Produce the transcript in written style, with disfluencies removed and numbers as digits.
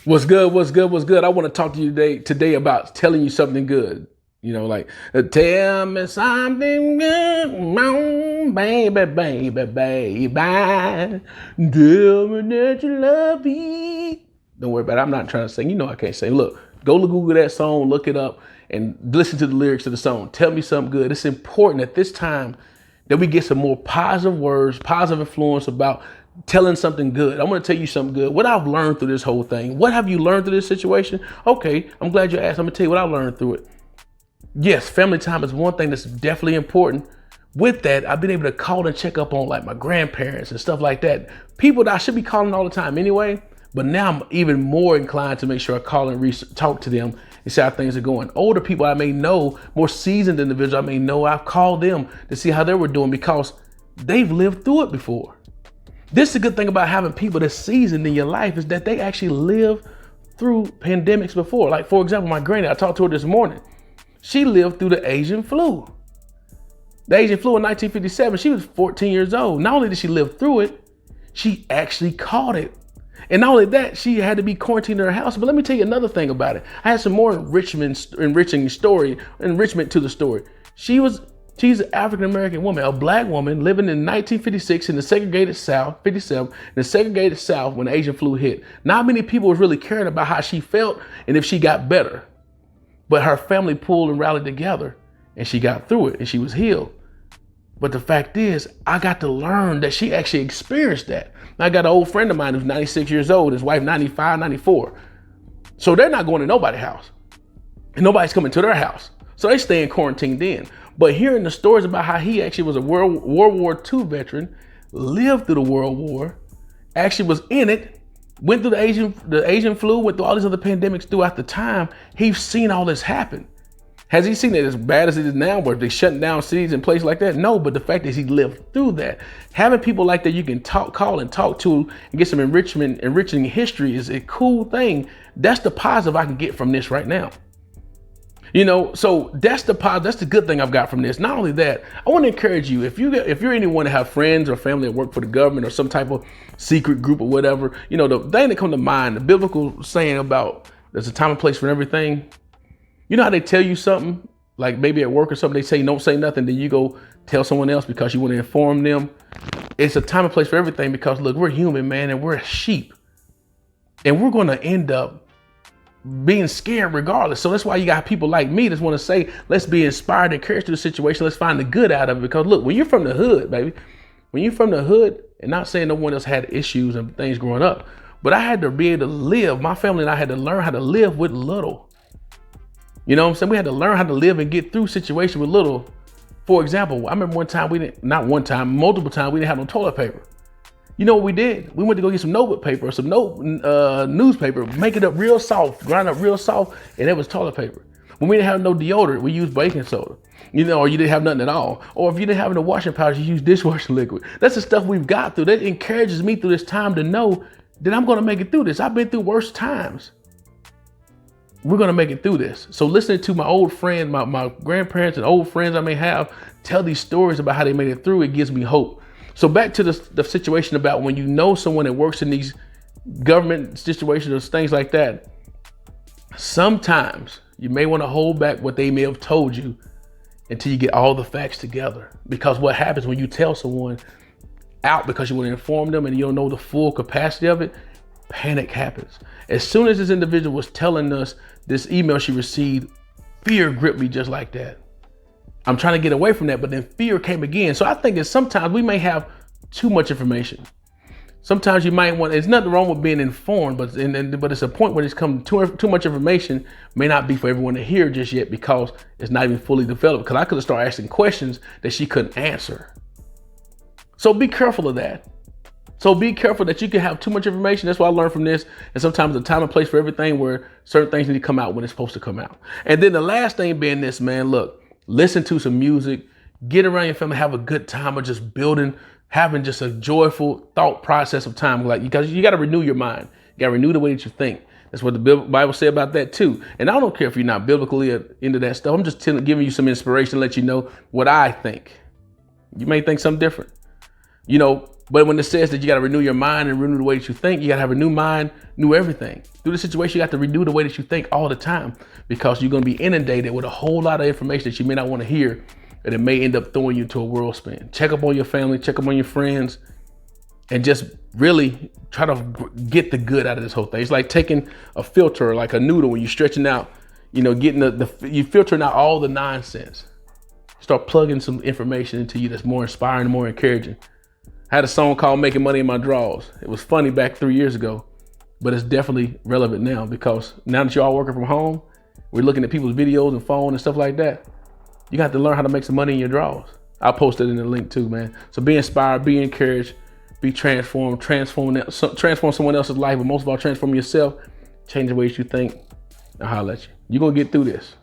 What's good? What's good? What's good? I want to talk to you today about telling you something good. Tell me something good, baby, baby, baby. Tell me that you love me. Don't worry about it. I'm not trying to sing. You know I can't sing. Look, go to Google that song, look it up, and listen to the lyrics of the song. Tell me something good. It's important at this time that we get some more positive words, positive influence about telling something good. I'm going to tell you something good. What I've learned through this whole thing. What have you learned through this situation? Okay, I'm glad you asked. I'm going to tell you what I learned through it. Yes, family time is one thing that's definitely important. With that, I've been able to call and check up on like my grandparents and stuff like that. People that I should be calling all the time anyway, but now I'm even more inclined to make sure I call and talk to them and see how things are going. Older people I may know, more seasoned individuals I may know, I've called them to see how they were doing because they've lived through it before. This is a good thing about having people that's seasoned in your life is that they actually live through pandemics before. Like, for example, my granny, I talked to her this morning. She lived through the Asian flu. The Asian flu in 1957, she was 14 years old. Not only did she live through it, she actually caught it. And not only that, she had to be quarantined in her house. But let me tell you another thing about it. I had some more enrichment to the story. She's an African-American woman, a black woman living in 1956 in the segregated South, 57, in the segregated South when the Asian flu hit. Not many people was really caring about how she felt and if she got better. But her family pulled and rallied together and she got through it and she was healed. But the fact is, I got to learn that she actually experienced that. I got an old friend of mine who's 96 years old, his wife 95, 94. So they're not going to nobody's house and nobody's coming to their house. So they stay in quarantined in. But hearing the stories about how he actually was a World War II veteran, lived through the World War, actually was in it, went through the Asian flu, went through all these other pandemics throughout the time, he's seen all this happen. Has he seen it as bad as it is now, where they're shutting down cities and places like that? No, but the fact is he lived through that. Having people like that you can call and talk to and get some enriching history is a cool thing. That's the positive I can get from this right now. So that's the good thing I've got from this. Not only that, I want to encourage you, if you're anyone that have friends or family that work for the government or some type of secret group or whatever, the thing that come to mind, the biblical saying about there's a time and place for everything. You know how they tell you something, like maybe at work or something, they say don't say nothing, then you go tell someone else because you want to inform them. It's a time and place for everything because look, we're human, man, and we're sheep. And we're going to end up being scared regardless. So that's why you got people like me that want to say, let's be inspired and encouraged to the situation. Let's find the good out of it. Because look, when you're from the hood, baby, when you're from the hood, and not saying no one else had issues and things growing up, but I had to be able to live, my family and I had to learn how to live with little. You know what I'm saying? We had to learn how to live and get through situations with little. For example, I remember multiple times we didn't have no toilet paper. You know what we did? We went to go get some notebook paper or some newspaper, make it up real soft, grind up real soft, and it was toilet paper. When we didn't have no deodorant, we used baking soda. Or you didn't have nothing at all. Or if you didn't have no washing powder, you used dishwashing liquid. That's the stuff we've got through. That encourages me through this time to know that I'm going to make it through this. I've been through worse times. We're going to make it through this. So listening to my old friend, my grandparents and old friends I may have tell these stories about how they made it through, it gives me hope. So back to the situation about when you know someone that works in these government situations or things like that, sometimes you may want to hold back what they may have told you until you get all the facts together. Because what happens when you tell someone out because you want to inform them and you don't know the full capacity of it, panic happens. As soon as this individual was telling us this email she received, fear gripped me just like that. I'm trying to get away from that, but then fear came again. So I think that sometimes we may have too much information. Sometimes you might want, there's nothing wrong with being informed, but it's a point where it's come too much information may not be for everyone to hear just yet because it's not even fully developed. Because I could have started asking questions that she couldn't answer. So be careful of that. So be careful that you can have too much information. That's what I learned from this. And sometimes the time and place for everything where certain things need to come out when it's supposed to come out. And then the last thing being this, man, look, listen to some music, get around your family, have a good time of just building, having just a joyful thought process of time. Because you got to renew your mind. You got to renew the way that you think. That's what the Bible says about that too. And I don't care if you're not biblically into that stuff. I'm just giving you some inspiration to let you know what I think. You may think something different. But when it says that you got to renew your mind and renew the way that you think, you got to have a new mind, new everything. Through the situation, you got to renew the way that you think all the time, because you're going to be inundated with a whole lot of information that you may not want to hear, and it may end up throwing you to a whirlwind. Check up on your family, check up on your friends, and just really try to get the good out of this whole thing. It's like taking a filter, like a noodle, when you're stretching out, you know, getting you filtering out all the nonsense. Start plugging some information into you that's more inspiring, more encouraging. I had a song called Making Money in My Drawers. It was funny back 3 years ago, but it's definitely relevant now, because now that you're all working from home, we're looking at people's videos and phone and stuff like that. You got to learn how to make some money in your drawers. I'll post it in the link too, man. So be inspired, be encouraged, be transformed, transform someone else's life, but most of all, transform yourself, change the ways you think. I'll holler at you. You're going to get through this.